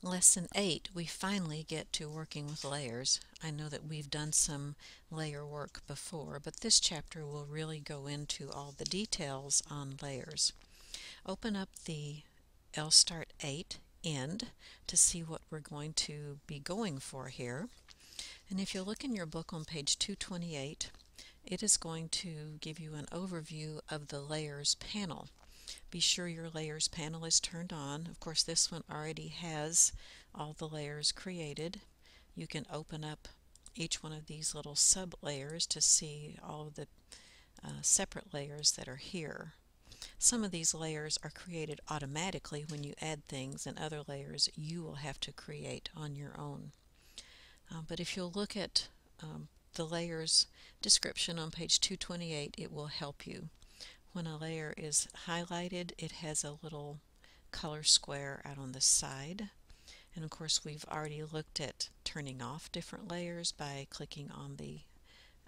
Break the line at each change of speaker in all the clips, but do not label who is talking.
Lesson 8, we finally get to working with layers. I know that we've done some layer work before, but this chapter will really go into all the details on layers. Open up the LStart 8 end to see what we're going to be going for here. And if you look in your book on page 228, it is going to give you an overview of the Layers panel. Be sure your Layers panel is turned on. Of course, this one already has all the layers created. You can open up each one of these little sub layers to see all of the separate layers that are here. Some of these layers are created automatically when you add things, and other layers you will have to create on your own. But if you'll look at the layers description on page 228, it will help you. When a layer is highlighted, it has a little color square out on the side. And of course, we've already looked at turning off different layers by clicking on the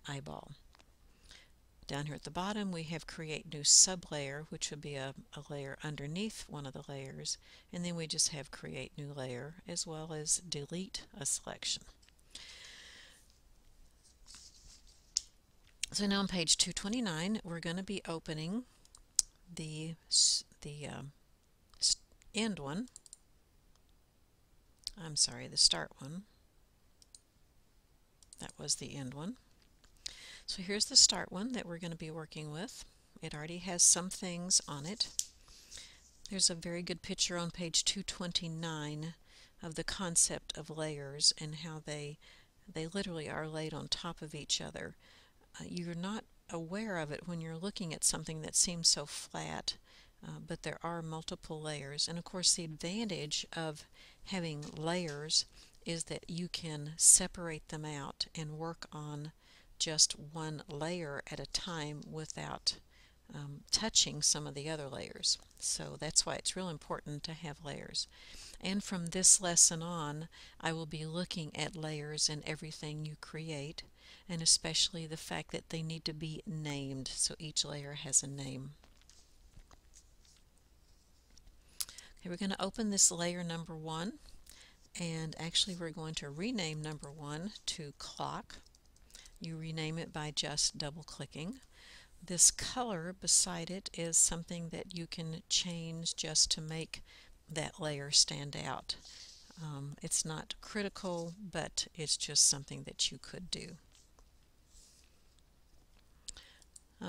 eyeball. Down here at the bottom, we have Create New Sublayer, which would be a layer underneath one of the layers. And then we just have Create New Layer, as well as Delete a selection. So now on page 229, we're going to be opening the end one. I'm sorry, the start one. That was the end one. So here's the start one that we're going to be working with. It already has some things on it. There's a very good picture on page 229 of the concept of layers and how they literally are laid on top of each other. You're not aware of it when you're looking at something that seems so flat, but there are multiple layers. And of course, the advantage of having layers is that you can separate them out and work on just one layer at a time without touching some of the other layers. So that's why it's real important to have layers. And from this lesson on, I will be looking at layers in everything you create, and especially the fact that they need to be named, so each layer has a name. Okay, we're going to open this layer number 1, and actually we're going to rename number 1 to Clock. You rename it by just double-clicking. This color beside it is something that you can change just to make that layer stand out. It's not critical, but it's just something that you could do.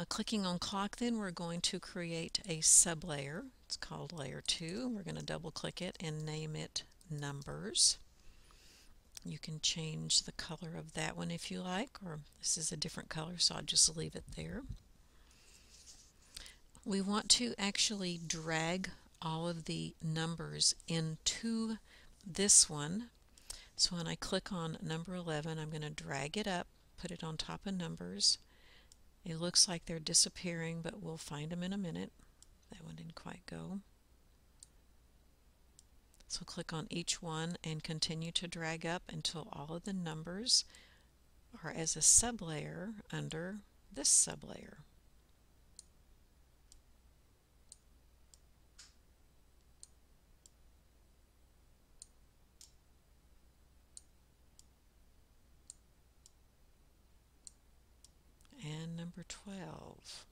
Clicking on Clock, then we're going to create a sublayer. It's called Layer 2. We're going to double click it and name it Numbers. You can change the color of that one if you like, or this is a different color, so I'll just leave it there. We want to actually drag all of the numbers into this one. So when I click on number 11, I'm going to drag it up, put it on top of numbers. It looks like they're disappearing, but we'll find them in a minute. That one didn't quite go. So click on each one and continue to drag up until all of the numbers are as a sublayer under this sublayer. And number 12.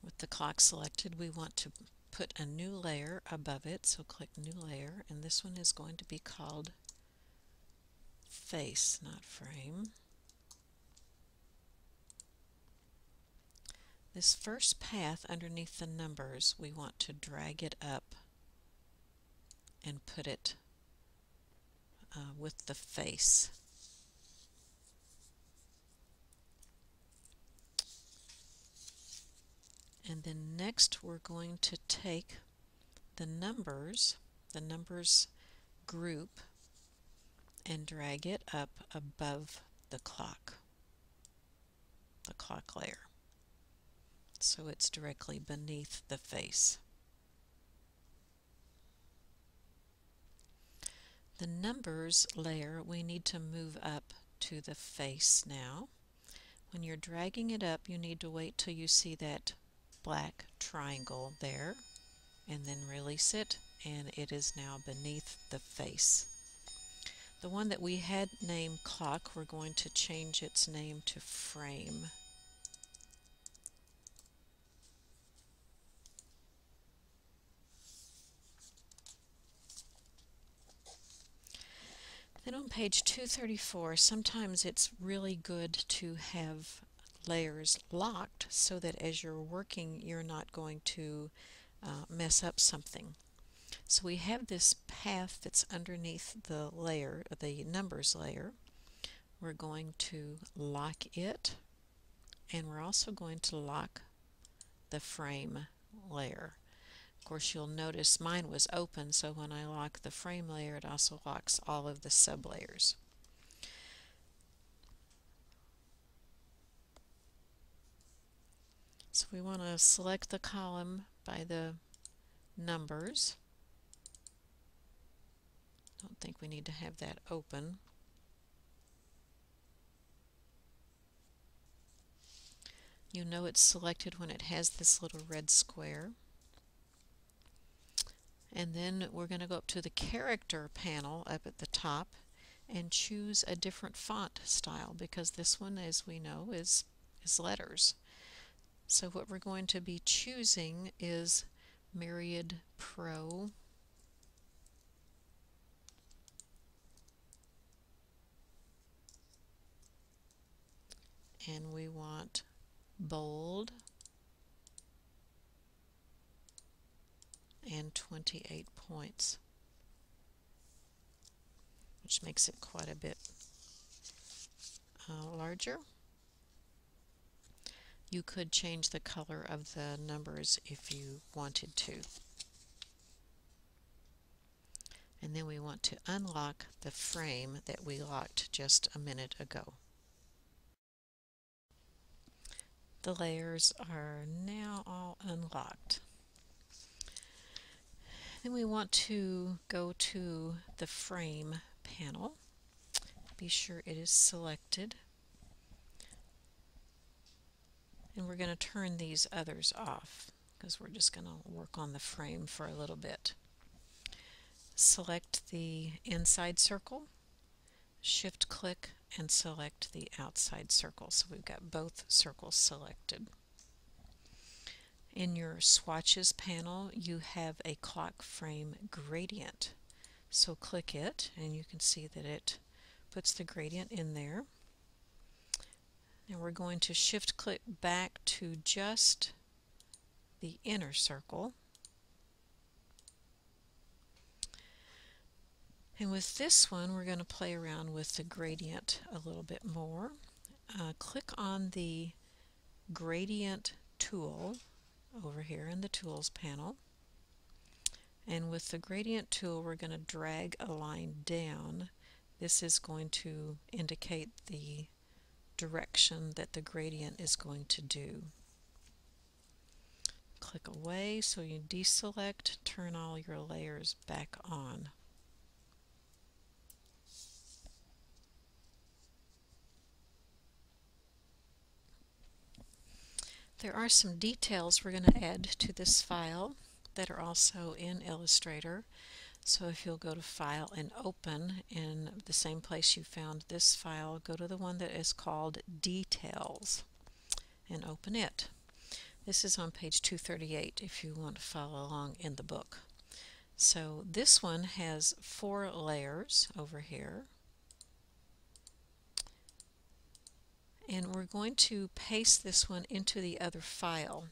With the clock selected, we want to put a new layer above it, so click New Layer, and this one is going to be called Face, not Frame. This first path underneath the numbers, we want to drag it up and put it with the face. And then next we're going to take the numbers group, and drag it up above the clock layer. So it's directly beneath the face. The numbers layer we need to move up to the face now. When you're dragging it up, you need to wait till you see that black triangle there, and then release it and it is now beneath the face. The one that we had named Clock, we're going to change its name to Frame. Then on page 234, sometimes it's really good to have layers locked so that as you're working, you're not going to mess up something. So we have this path that's underneath the layer, the numbers layer. We're going to lock it, and we're also going to lock the frame layer. Of course, you'll notice mine was open, so when I lock the frame layer, it also locks all of the sublayers. So we want to select the column by the numbers. Don't think we need to have that open. You know it's selected when it has this little red square. And then we're going to go up to the character panel up at the top and choose a different font style, because this one, as we know, is letters. So what we're going to be choosing is Myriad Pro. And we want bold and 28 points, which makes it quite a bit larger. You could change the color of the numbers if you wanted to. And then we want to unlock the frame that we locked just a minute ago. The layers are now all unlocked. Then we want to go to the frame panel. Be sure it is selected. And we're going to turn these others off because we're just going to work on the frame for a little bit. Select the inside circle, shift click, and select the outside circle. So we've got both circles selected. In your swatches panel, you have a clock frame gradient. So click it, and you can see that it puts the gradient in there. And we're going to shift click back to just the inner circle. And with this one, we're going to play around with the gradient a little bit more. Click on the gradient tool over here in the tools panel. And with the gradient tool, we're going to drag a line down. This is going to indicate the direction that the gradient is going to do. Click away, so you deselect, turn all your layers back on. There are some details we're going to add to this file that are also in Illustrator. So if you'll go to File and Open, in the same place you found this file, go to the one that is called Details and open it. This is on page 238 if you want to follow along in the book. So this one has 4 layers over here. And we're going to paste this one into the other file.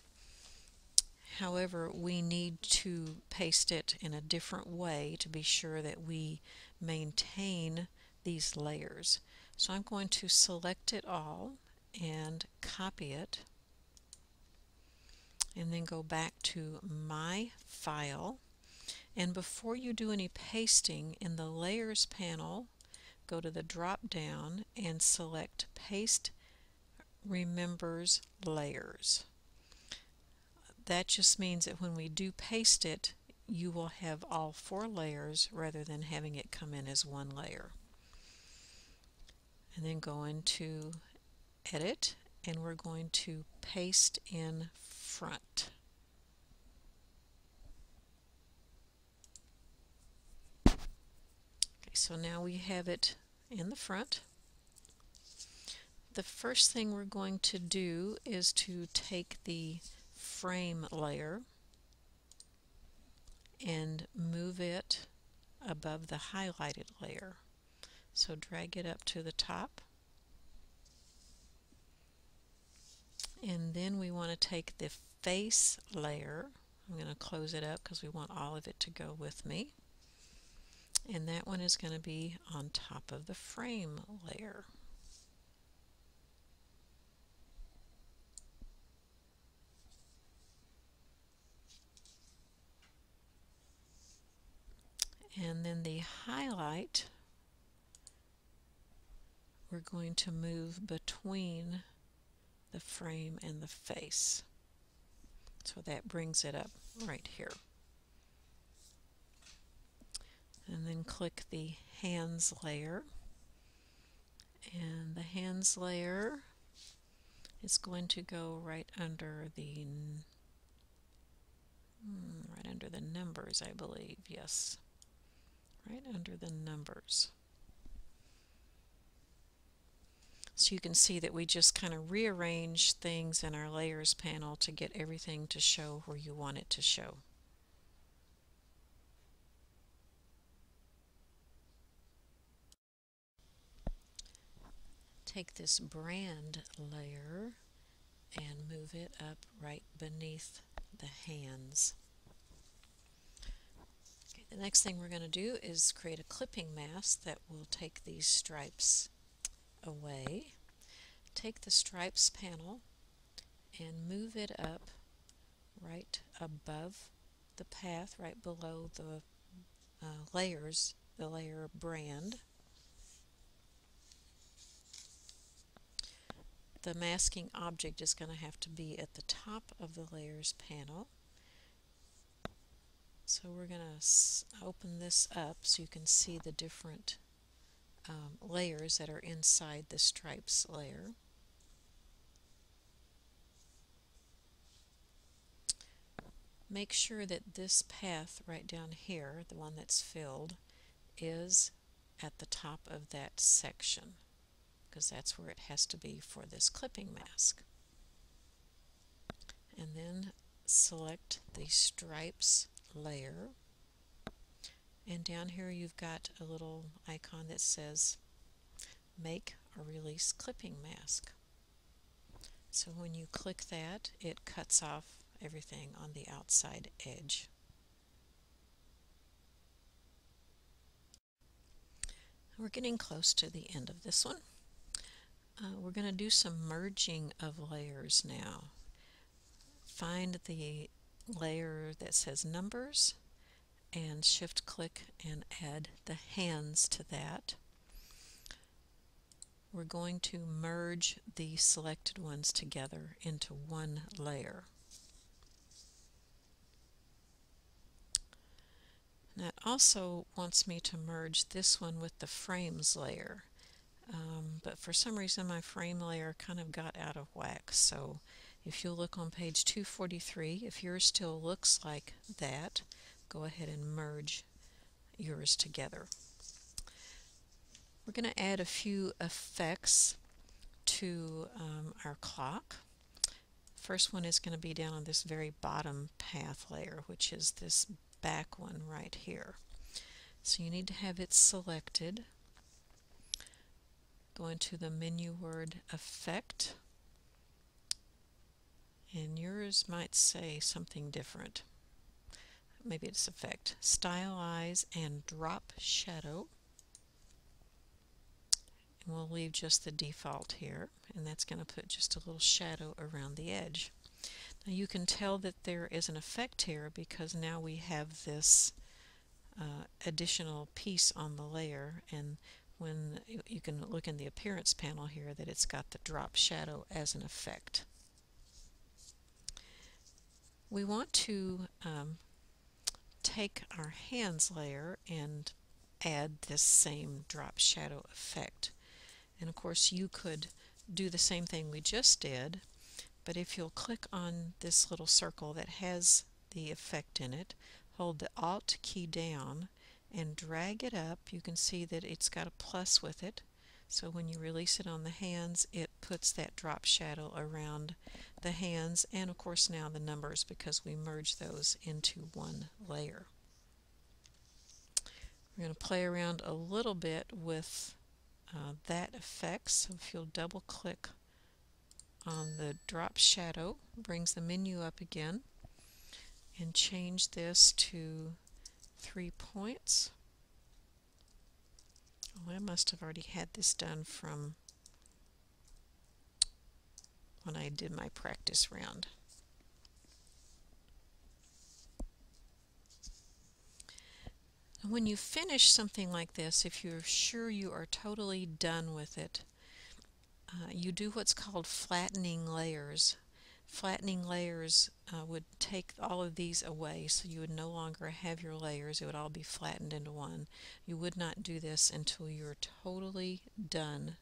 However, we need to paste it in a different way to be sure that we maintain these layers. So I'm going to select it all and copy it, and then go back to My File. And before you do any pasting, in the Layers panel, go to the drop down and select Paste Remembers Layers. That just means that when we do paste it, you will have all 4 layers rather than having it come in as one layer. And then go into Edit, and we're going to paste in front. So now we have it in the front. The first thing we're going to do is to take the frame layer and move it above the highlighted layer. So drag it up to the top. And then we want to take the face layer. I'm going to close it up because we want all of it to go with me. And that one is going to be on top of the frame layer. And then the highlight, we're going to move between the frame and the face. So that brings it up right here. And then click the hands layer. And the hands layer is going to go right under the numbers, I believe. Yes, right under the numbers. So you can see that we just kind of rearrange things in our layers panel to get everything to show where you want it to show. Take this brand layer and move it up right beneath the hands. Okay, the next thing we're going to do is create a clipping mask that will take these stripes away. Take the stripes panel and move it up right above the path, right below the layers, the layer brand. The masking object is going to have to be at the top of the layers panel. So we're going to open this up so you can see the different layers that are inside the stripes layer. Make sure that this path right down here, the one that's filled, is at the top of that section, because that's where it has to be for this clipping mask. And then select the stripes layer, and down here you've got a little icon that says make or release clipping mask. So when you click that, it cuts off everything on the outside edge. We're getting close to the end of this one. We're going to do some merging of layers now. Find the layer that says numbers and shift click and add the hands to that. We're going to merge the selected ones together into one layer. And that also wants me to merge this one with the frames layer. But for some reason my frame layer kind of got out of whack. So if you look on page 243, if yours still looks like that, go ahead and merge yours together. We're going to add a few effects to our clock. First one is going to be down on this very bottom path layer, which is this back one right here. So you need to have it selected. Go into the menu word Effect, and yours might say something different. Maybe it's Effect. Stylize and Drop Shadow. And we'll leave just the default here, and that's going to put just a little shadow around the edge. Now you can tell that there is an effect here because now we have this additional piece on the layer, and when you can look in the appearance panel here that it's got the drop shadow as an effect. We want to take our hands layer and add this same drop shadow effect. And of course you could do the same thing we just did, but if you'll click on this little circle that has the effect in it, hold the Alt key down and drag it up. You can see that it's got a plus with it. So when you release it on the hands, it puts that drop shadow around the hands, and of course now the numbers, because we merge those into one layer. We're going to play around a little bit with that effect. So if you'll double click on the drop shadow, brings the menu up again, and change this to 3 points. Oh, I must have already had this done from when I did my practice round. And when you finish something like this, if you're sure you are totally done with it, you do what's called flattening layers. Flattening layers would take all of these away, so you would no longer have your layers. It would all be flattened into one. You would not do this until you're totally done.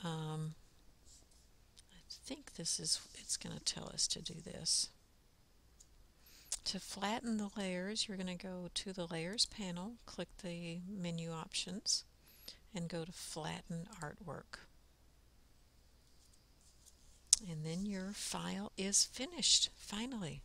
I think it's going to tell us to do this. To flatten the layers, you're going to go to the Layers panel, click the menu options, and go to Flatten Artwork. And then your file is finished, finally.